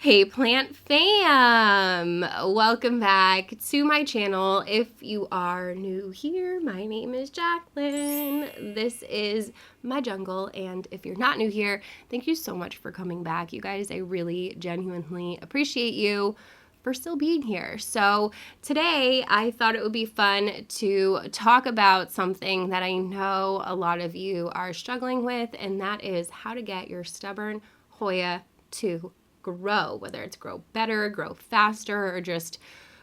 Hey plant fam! Welcome back to my channel. If you are new here, my name is Jaclynn. This is my jungle, and if you're not new here, thank you so much for coming back. You guys, I really genuinely appreciate you for still being here. So today I thought it would be fun to talk about something that I know a lot of you are struggling with, and that is how to get your stubborn Hoya to grow, whether it's grow better, grow faster, or just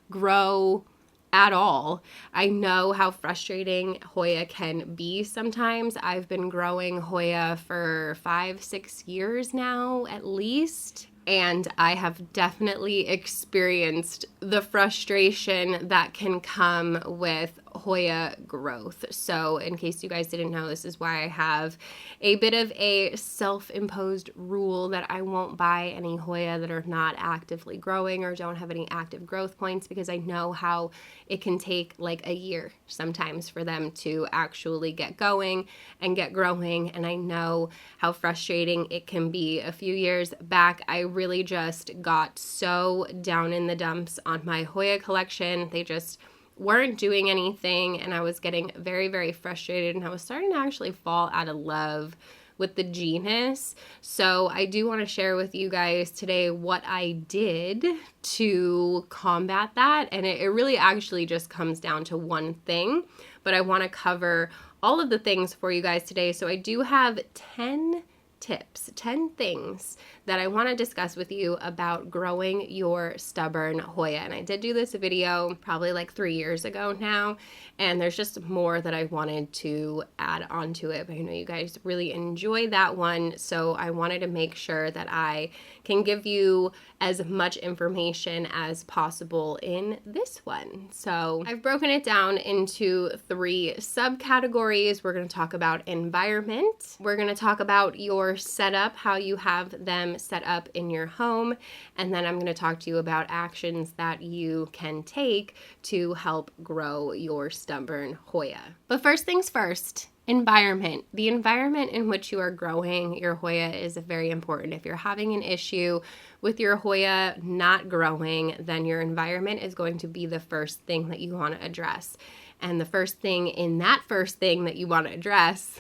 grow at all. I know how frustrating Hoya can be sometimes. I've been growing Hoya for 5-6 years now at least, and I have definitely experienced the frustration that can come with Hoya growth. So in case you guys didn't know, this is why I have a bit of a self-imposed rule that I won't buy any Hoya that are not actively growing or don't have any active growth points, because I know how it can take like a year sometimes for them to actually get going and get growing. And I know how frustrating it can be. A few years back, I really just got so down in the dumps on my Hoya collection. They just weren't doing anything, and I was getting very, very frustrated, and I was starting to actually fall out of love with the genus. So I do want to share with you guys today what I did to combat that, and it really actually just comes down to one thing, but I want to cover all of the things for you guys today. So I do have 10 tips, 10 things that I want to discuss with you about growing your stubborn Hoya. And I did do this video probably like 3 years ago now, and there's just more that I wanted to add onto it, but I know you guys really enjoy that one, so I wanted to make sure that I can give you as much information as possible in this one. So I've broken it down into 3 subcategories. We're going to talk about environment, we're going to talk about your setup, how you have them set up in your home, and then I'm going to talk to you about actions that you can take to help grow your stubborn Hoya. But first things first, environment. The environment in which you are growing your Hoya is very important. If you're having an issue with your Hoya not growing, then your environment is going to be the first thing that you want to address. And the first thing in that first thing that you want to address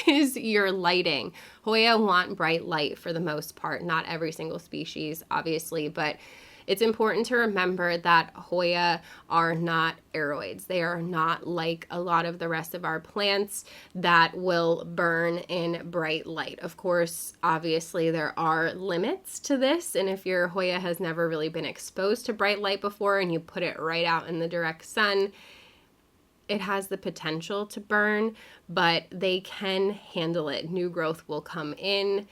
is your lighting. Hoya want bright light for the most part, not every single species, obviously, but it's important to remember that Hoya are not aroids. They are not like a lot of the rest of our plants that will burn in bright light. Of course, obviously, there are limits to this, and if your Hoya has never really been exposed to bright light before and you put it right out in the direct sun, it has the potential to burn, but they can handle it. New growth will come in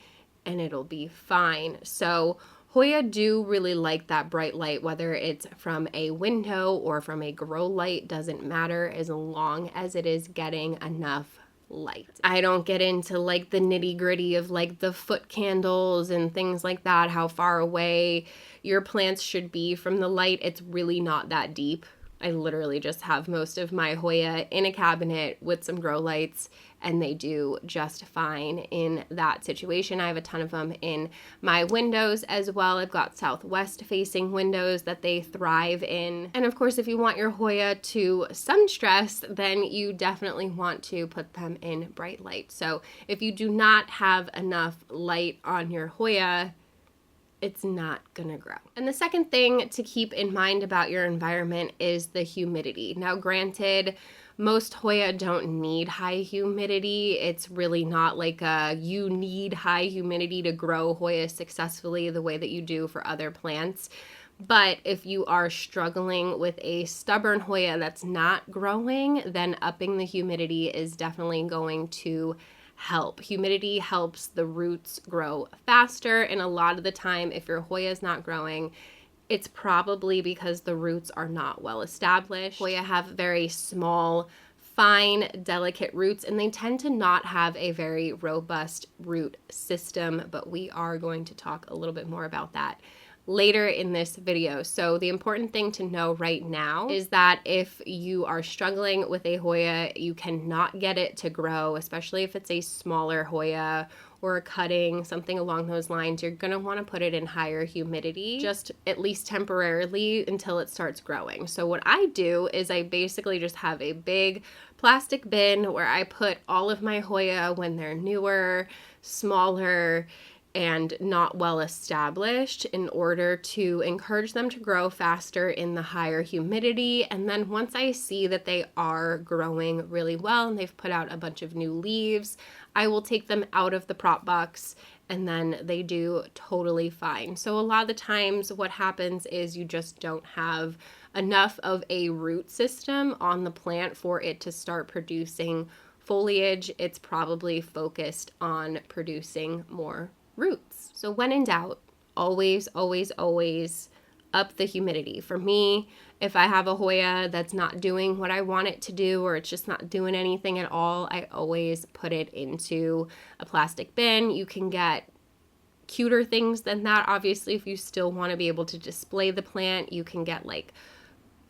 and it'll be fine. So Hoya do really like that bright light, whether it's from a window or from a grow light, doesn't matter as long as it is getting enough light. I don't get into like the nitty gritty of like the foot candles and things like that, how far away your plants should be from the light. It's really not that deep. I literally just have most of my Hoya in a cabinet with some grow lights, and they do just fine in that situation. I have a ton of them in my windows as well. I've got southwest facing windows that they thrive in. And of course, if you want your Hoya to sun stress, then you definitely want to put them in bright light. So if you do not have enough light on your Hoya, it's not gonna grow. And the second thing to keep in mind about your environment is the humidity. Now, granted, most Hoya don't need high humidity. It's really not like you need high humidity to grow Hoya successfully the way that you do for other plants. But if you are struggling with a stubborn Hoya that's not growing, then upping the humidity is definitely going to help. Humidity helps the roots grow faster, and a lot of the time, if your Hoya is not growing, it's probably because the roots are not well established. Hoya have very small, fine, delicate roots, and they tend to not have a very robust root system, but we are going to talk a little bit more about that later in this video. So the important thing to know right now is that if you are struggling with a Hoya, you cannot get it to grow, especially if it's a smaller Hoya or a cutting, something along those lines. You're gonna wanna put it in higher humidity, just at least temporarily until it starts growing. So what I do is I basically just have a big plastic bin where I put all of my Hoya when they're newer, smaller, and not well established, in order to encourage them to grow faster in the higher humidity. And then once I see that they are growing really well and they've put out a bunch of new leaves, I will take them out of the prop box, and then they do totally fine. So a lot of the times what happens is you just don't have enough of a root system on the plant for it to start producing foliage. It's probably focused on producing more roots. So when in doubt, always, always, always up the humidity. For me, if I have a Hoya that's not doing what I want it to do, or it's just not doing anything at all, I always put it into a plastic bin. You can get cuter things than that. Obviously, if you still want to be able to display the plant, you can get like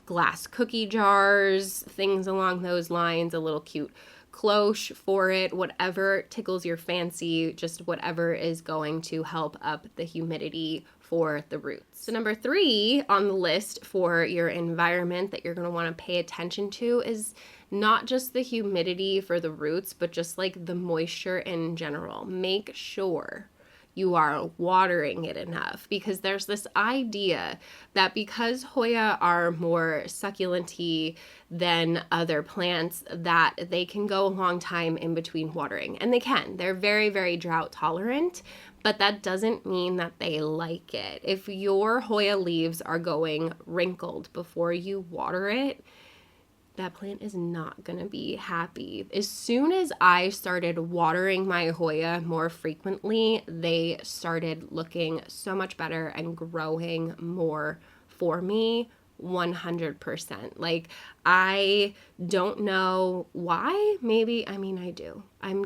glass cookie jars, things along those lines, a little cute cloche for it, whatever tickles your fancy, just whatever is going to help up the humidity for the roots. So number 3 on the list for your environment that you're going to want to pay attention to is not just the humidity for the roots, but just like the moisture in general. Make sure you are watering it enough, because there's this idea that because Hoya are more succulent-y than other plants, that they can go a long time in between watering. And they can. They're very, very drought tolerant, but that doesn't mean that they like it. If your Hoya leaves are going wrinkled before you water it, that plant is not going to be happy. As soon as I started watering my Hoya more frequently, they started looking so much better and growing more for me, 100%. Like, I don't know why. Maybe, I mean, I do. I'm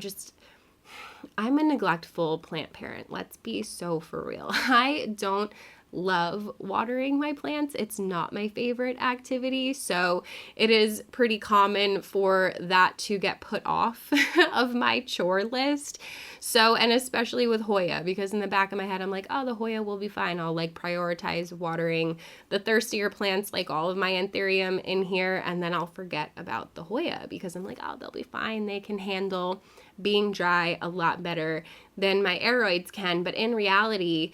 a neglectful plant parent. Let's be so for real. I don't love watering my plants. It's not my favorite activity. So it is pretty common for that to get put off of my chore list. So, and especially with Hoya, because in the back of my head, I'm like, oh, the Hoya will be fine. I'll like prioritize watering the thirstier plants, like all of my anthurium in here. And then I'll forget about the Hoya because I'm like, oh, they'll be fine. They can handle being dry a lot better than my aroids can. But in reality,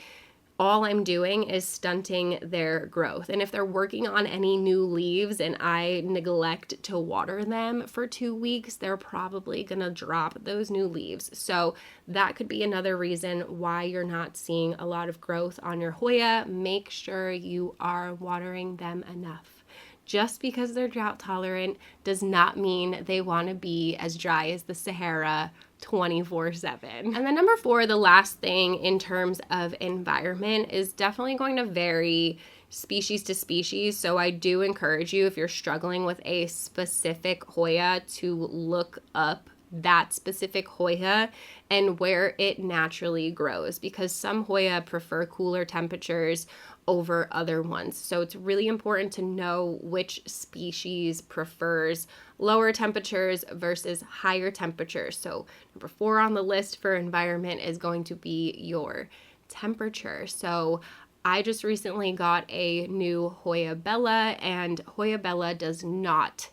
all I'm doing is stunting their growth. And if they're working on any new leaves and I neglect to water them for 2 weeks, they're probably gonna drop those new leaves. So that could be another reason why you're not seeing a lot of growth on your Hoya. Make sure you are watering them enough. Just because they're drought tolerant does not mean they want to be as dry as the Sahara 24/7. And then number 4, the last thing in terms of environment, is definitely going to vary species to species. So I do encourage you, if you're struggling with a specific Hoya, to look up that specific Hoya and where it naturally grows, because some Hoya prefer cooler temperatures over other ones. So it's really important to know which species prefers lower temperatures versus higher temperatures. So number 4 on the list for environment is going to be your temperature. So I just recently got a new Hoya Bella, and Hoya Bella does not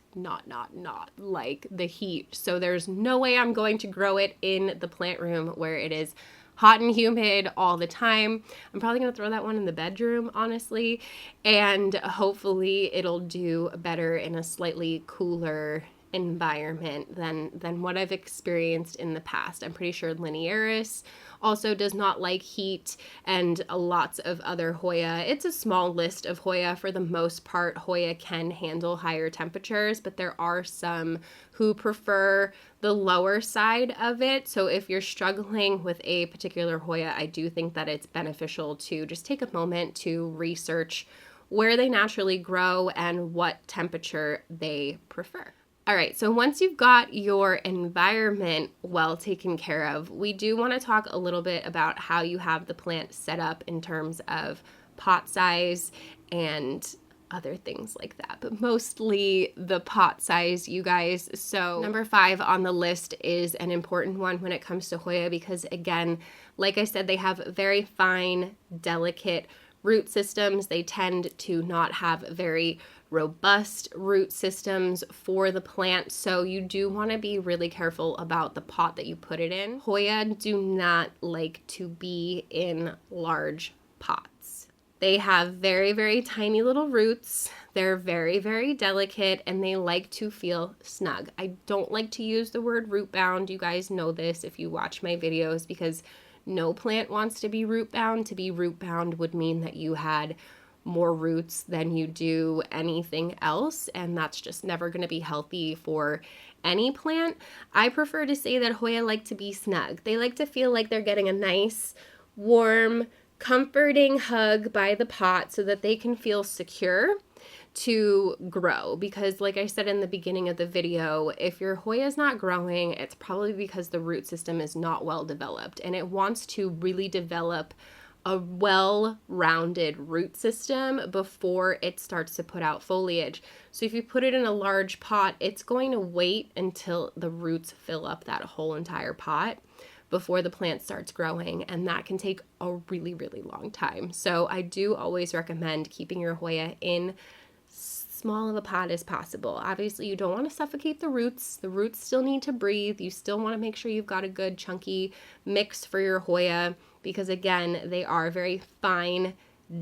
like the heat. So there's no way I'm going to grow it in the plant room where it is hot and humid all the time. I'm probably going to throw that one in the bedroom, honestly, and hopefully it'll do better in a slightly cooler environment than what I've experienced in the past. I'm pretty sure Linearis also does not like heat, and lots of other Hoya. It's a small list of Hoya. For the most part, Hoya can handle higher temperatures, but there are some who prefer the lower side of it. So if you're struggling with a particular Hoya, I do think that it's beneficial to just take a moment to research where they naturally grow and what temperature they prefer. All right, so once you've got your environment well taken care of, we do want to talk a little bit about how you have the plant set up in terms of pot size and other things like that, but mostly the pot size, you guys. So number 5 on the list is an important one when it comes to Hoya because, again, like I said, they have very fine, delicate root systems. They tend to not have very robust root systems for the plant, so you do want to be really careful about the pot that you put it in. Hoya do not like to be in large pots. They have very, very tiny little roots. They're very, very delicate, and they like to feel snug. I don't like to use the word root bound. You guys know this if you watch my videos, because no plant wants to be root bound. To be root bound would mean that you had more roots than you do anything else, and that's just never going to be healthy for any plant. I prefer to say that Hoya like to be snug. They like to feel like they're getting a nice, warm, comforting hug by the pot so that they can feel secure to grow. Because like I said in the beginning of the video, if your Hoya is not growing, it's probably because the root system is not well developed, and it wants to really develop a well-rounded root system before it starts to put out foliage. So if you put it in a large pot, it's going to wait until the roots fill up that whole entire pot before the plant starts growing, and that can take a really, really long time. So I do always recommend keeping your Hoya in small of a pot as possible. Obviously, you don't want to suffocate the roots. The roots still need to breathe. You still want to make sure you've got a good chunky mix for your Hoya, because again, they are very fine,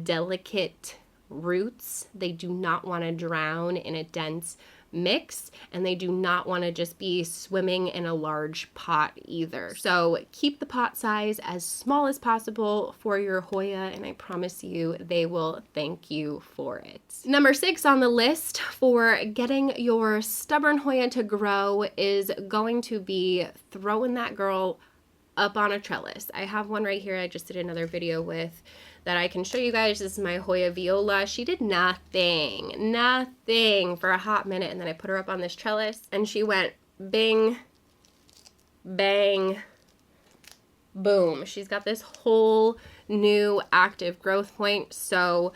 delicate roots. They do not want to drown in a dense mix, and they do not want to just be swimming in a large pot either. So keep the pot size as small as possible for your Hoya, and I promise you they will thank you for it. Number 6 on the list for getting your stubborn Hoya to grow is going to be throwing that girl up on a trellis. I have one right here I just did another video with that I can show you guys. This is my Hoya Viola. She did nothing for a hot minute, and then I put her up on this trellis and she went bing, bang, boom. She's got this whole new active growth point. So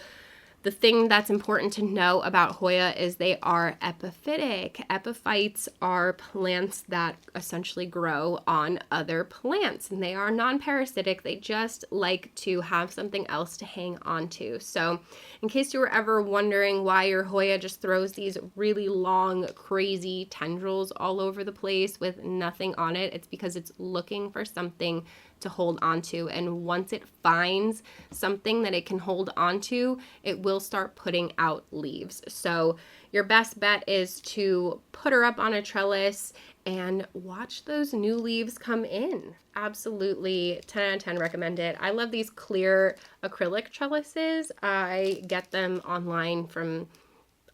the thing that's important to know about Hoya is they are epiphytic. Epiphytes are plants that essentially grow on other plants, and they are non-parasitic. They just like to have something else to hang on to. So in case you were ever wondering why your Hoya just throws these really long, crazy tendrils all over the place with nothing on it, it's because it's looking for something to hold on to, and once it finds something that it can hold on to, it will start putting out leaves. So your best bet is to put her up on a trellis and watch those new leaves come in. Absolutely 10 out of 10 recommend it. I love these clear acrylic trellises. I get them online from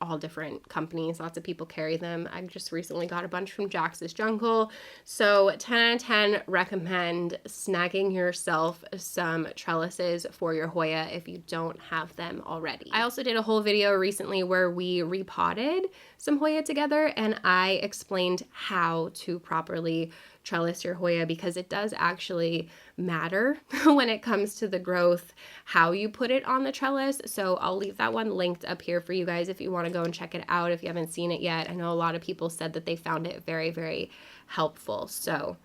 all different companies. Lots of people carry them. I just recently got a bunch from Jax's Jungle. So 10 out of 10 recommend snagging yourself some trellises for your Hoya if you don't have them already. I also did a whole video recently where we repotted some Hoya together, and I explained how to properly trellis your Hoya, because it does actually matter when it comes to the growth, how you put it on the trellis. So I'll leave that one linked up here for you guys if you want to go and check it out if you haven't seen it yet. I know a lot of people said that they found it very, very helpful. So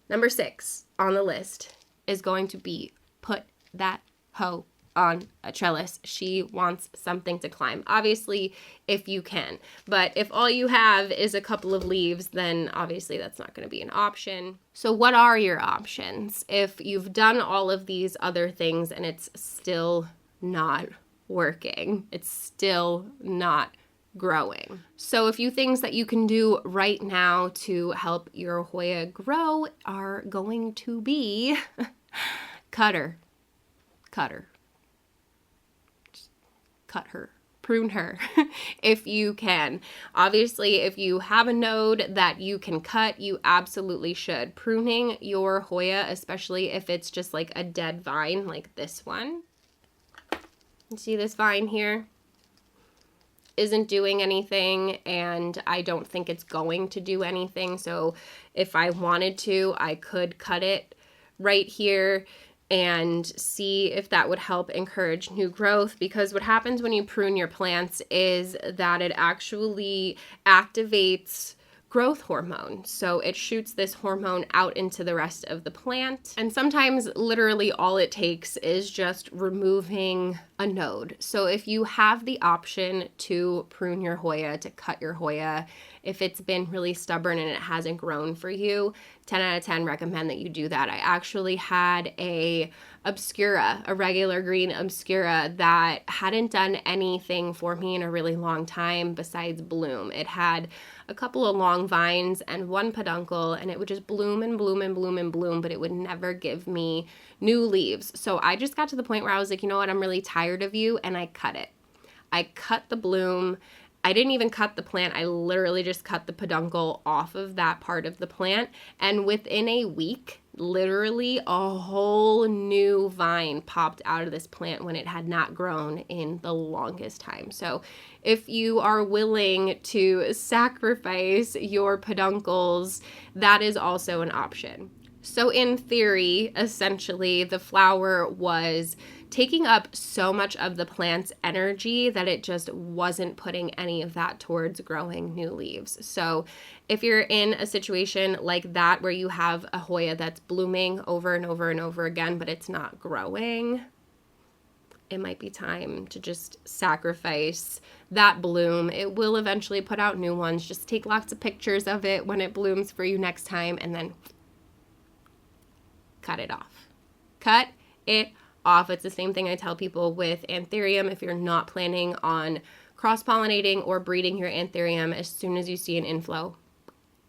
number 6 on the list is going to be put that hoe on a trellis. She wants something to climb, obviously, if you can. But if all you have is a couple of leaves, then obviously that's not going to be an option. So what are your options if you've done all of these other things and it's still not working? It's still not growing. So a few things that you can do right now to help your Hoya grow are going to be cut her. Cut her, prune her if you can. Obviously, if you have a node that you can cut, you absolutely should. Pruning your Hoya, especially if it's just like a dead vine like this one. You see this vine here? isn't doing anything, and I don't think it's going to do anything. So if I wanted to, I could cut it right here and see if that would help encourage new growth, because what happens when you prune your plants is that it actually activates growth hormone. So it shoots this hormone out into the rest of the plant. And sometimes literally all it takes is just removing a node. So if you have the option to prune your Hoya, to cut your Hoya, if it's been really stubborn and it hasn't grown for you, 10 out of 10 recommend that you do that. I actually had a Obscura, a regular green Obscura that hadn't done anything for me in a really long time besides bloom. It had a couple of long vines and one peduncle, and it would just bloom and bloom and bloom and bloom, but it would never give me new leaves. So I just got to the point where I was like, you know what, I'm really tired of you, and I cut it. I cut the bloom. I didn't even cut the plant. I literally just cut the peduncle off of that part of the plant. And within a week, literally a whole new vine popped out of this plant when it had not grown in the longest time. So if you are willing to sacrifice your peduncles, that is also an option. So in theory, essentially, the flower was taking up so much of the plant's energy that it just wasn't putting any of that towards growing new leaves. So if you're in a situation like that where you have a Hoya that's blooming over and over and over again, but it's not growing, it might be time to just sacrifice that bloom. It will eventually put out new ones. Just take lots of pictures of it when it blooms for you next time, and then cut it off. Cut it off. It's the same thing I tell people with anthurium. If you're not planning on cross-pollinating or breeding your anthurium, as soon as you see an inflow,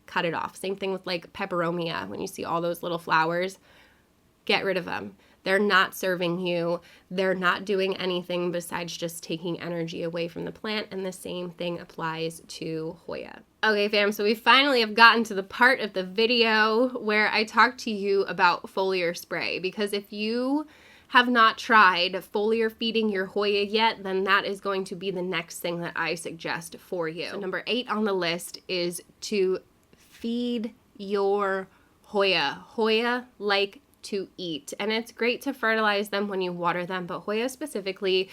cut it off. Same thing with like peperomia. When you see all those little flowers, get rid of them. They're not serving you. They're not doing anything besides just taking energy away from the plant, and the same thing applies to Hoya. Okay, fam, so we finally have gotten to the part of the video where I talk to you about foliar spray, because if you have not tried foliar feeding your Hoya yet, then that is going to be the next thing that I suggest for you. So number 8 on the list is to feed your Hoya. Hoya like to eat, and it's great to fertilize them when you water them, but Hoya specifically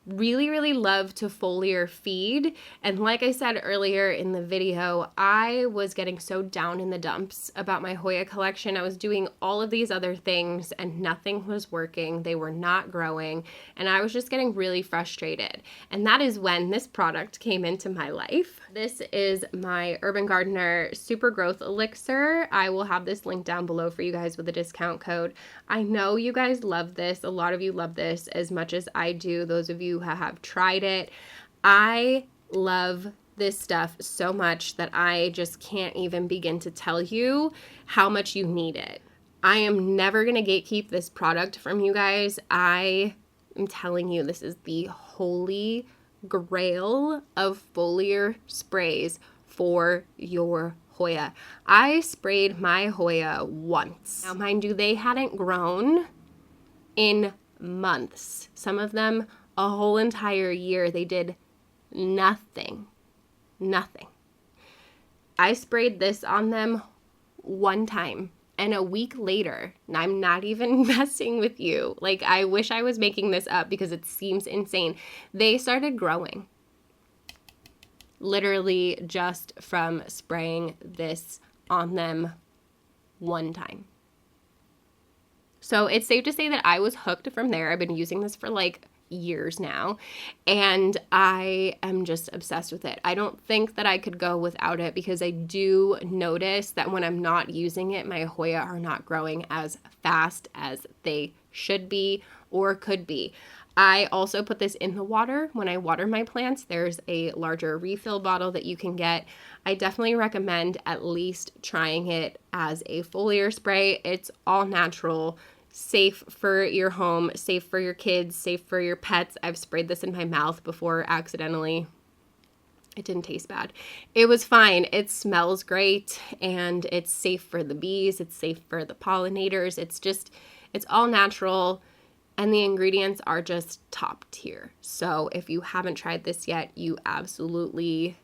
really love to foliar feed. And like I said earlier in the video, I was getting so down in the dumps about my Hoya collection. I was doing all of these other things and nothing was working. They were not growing, and I was just getting really frustrated. And that is when this product came into my life. This is my Urban Gardener Super Growth Elixir. I will have this link down below for you guys with a discount code. I know you guys love this. A lot of you love this as much as I do. Those of you who have tried it. I love this stuff so much that I just can't even begin to tell you how much you need it. I am never going to gatekeep this product from you guys. I am telling you, this is the holy grail of foliar sprays for your Hoya. I sprayed my Hoya once. Now, mind you, they hadn't grown in months. Some of them a whole entire year. They did nothing. I sprayed this on them one time, and a week later, and I'm not even messing with you, like, I wish I was making this up because it seems insane, they started growing. Literally just from spraying this on them one time. So it's safe to say that I was hooked from there. I've been using this for like years now, and I am just obsessed with it. I don't think that I could go without it, because I do notice that when I'm not using it, my Hoya are not growing as fast as they should be or could be. I also put this in the water when I water my plants. There's a larger refill bottle that you can get. I definitely recommend at least trying it as a foliar spray. It's all natural, safe for your home, safe for your kids, safe for your pets. I've sprayed this in my mouth before accidentally. It didn't taste bad. It was fine. It smells great, and it's safe for the bees. It's safe for the pollinators. It's all natural. and the ingredients are just top tier. So if you haven't tried this yet, you absolutely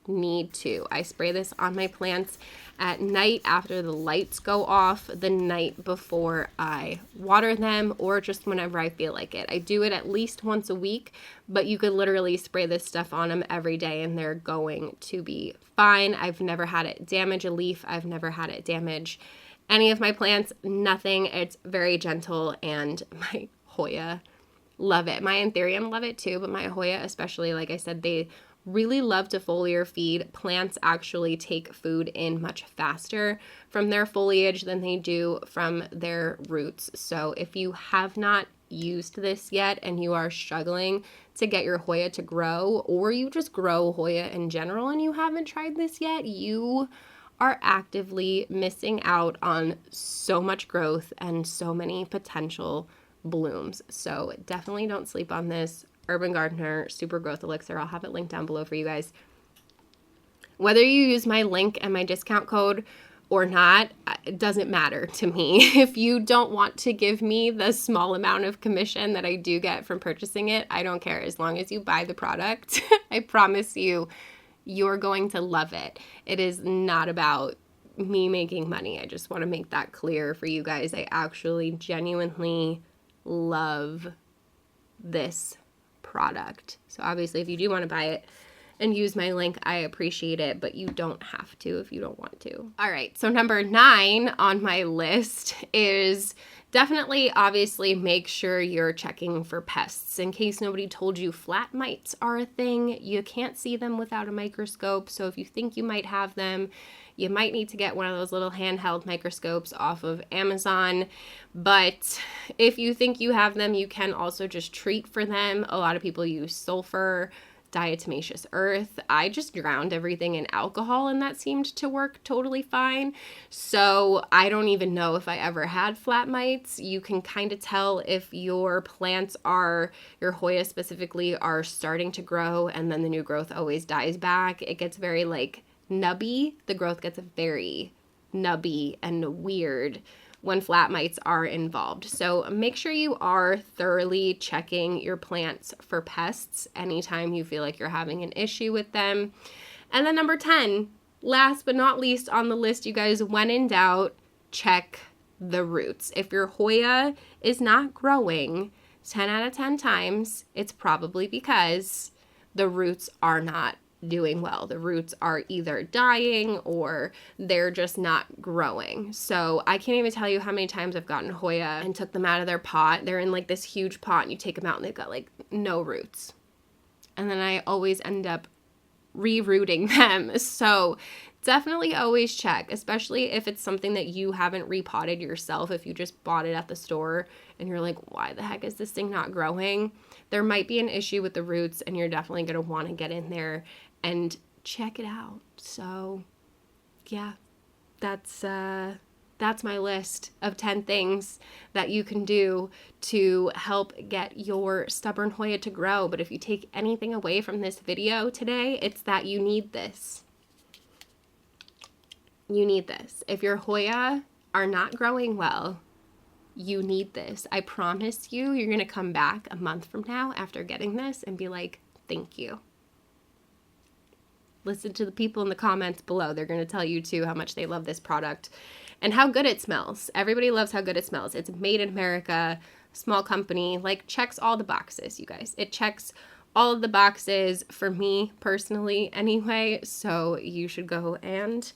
need to. I spray this on my plants at night after the lights go off, the night before I water them, or just whenever I feel like it. I do it at least once a week, but you could literally spray this stuff on them every day and they're going to be fine. I've never had it damage a leaf. I've never had it damage any of my plants, nothing. It's very gentle, and my Hoya love it. My Anthurium love it too, but my Hoya especially, like I said, they really love to foliar feed. Plants actually take food in much faster from their foliage than they do from their roots. So if you have not used this yet and you are struggling to get your Hoya to grow, or you just grow Hoya in general and you haven't tried this yet, you are actively missing out on so much growth and so many potential blooms. So definitely don't sleep on this. Urban Gardener Super Growth Elixir. I'll have it linked down below for you guys. Whether you use my link and my discount code or not, it doesn't matter to me. If you don't want to give me the small amount of commission that I do get from purchasing it, I don't care. As long as you buy the product, I promise you, you're going to love it. It is not about me making money. I just want to make that clear for you guys. I actually genuinely love this product. So obviously if you do want to buy it and use my link, I appreciate it, but you don't have to if you don't want to. All right, so number 9 on my list is definitely, obviously, make sure you're checking for pests. In case nobody told you, flat mites are a thing. You can't see them without a microscope, so if you think you might have them, you might need to get one of those little handheld microscopes off of Amazon. But if you think you have them, you can also just treat for them. A lot of people use sulfur, diatomaceous earth. I just drowned everything in alcohol and that seemed to work totally fine. So I don't even know if I ever had flat mites. You can kind of tell if your plants are, your Hoya specifically, are starting to grow and then the new growth always dies back. It gets very like nubby. The growth gets very nubby and weird when flat mites are involved. So make sure you are thoroughly checking your plants for pests anytime you feel like you're having an issue with them. And then number 10, last but not least on the list, you guys, when in doubt, check the roots. If your Hoya is not growing 10 out of 10 times, it's probably because the roots are not doing well. The roots are either dying or they're just not growing. So I can't even tell you how many times I've gotten Hoya and took them out of their pot. They're in like this huge pot and you take them out and they've got like no roots. And then I always end up re-rooting them. So definitely always check, especially if it's something that you haven't repotted yourself. If you just bought it at the store and you're like, why the heck is this thing not growing? There might be an issue with the roots and you're definitely going to want to get in there and check it out. So yeah, that's my list of 10 things that you can do to help get your stubborn Hoya to grow. But if you take anything away from this video today, it's that you need this. You need this. If your Hoya are not growing well, you need this. I promise you, you're going to come back a month from now after getting this and be like, thank you. Listen to the people in the comments below. They're going to tell you too how much they love this product and how good it smells. Everybody loves how good it smells. It's made in America, small company, like checks all the boxes, you guys. It checks all of the boxes for me personally anyway. So you should go and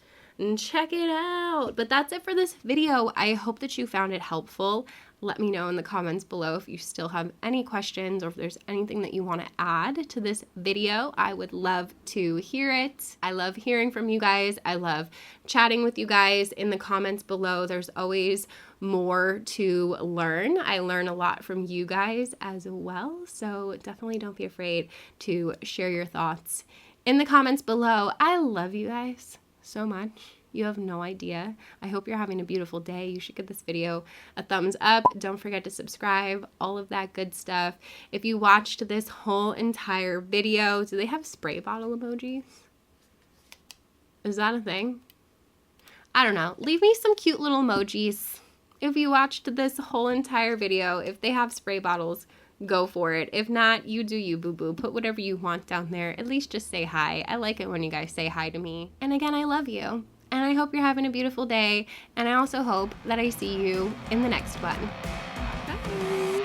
check it out. But that's it for this video. I hope that you found it helpful. Let me know in the comments below if you still have any questions or if there's anything that you want to add to this video. I would love to hear it. I love hearing from you guys. I love chatting with you guys in the comments below. There's always more to learn. I learn a lot from you guys as well. So definitely don't be afraid to share your thoughts in the comments below. I love you guys so much. You have no idea. I hope you're having a beautiful day. You should give this video a thumbs up. Don't forget to subscribe, all of that good stuff. If you watched this whole entire video, do they have spray bottle emojis? Is that a thing? I don't know. Leave me some cute little emojis If you watched this whole entire video, if they have spray bottles, go for it. If not, you do you, boo-boo. Put whatever you want down there. At least just say hi. I like it when you guys say hi to me. And again, I love you. And I hope you're having a beautiful day. And I also hope that I see you in the next one. Bye.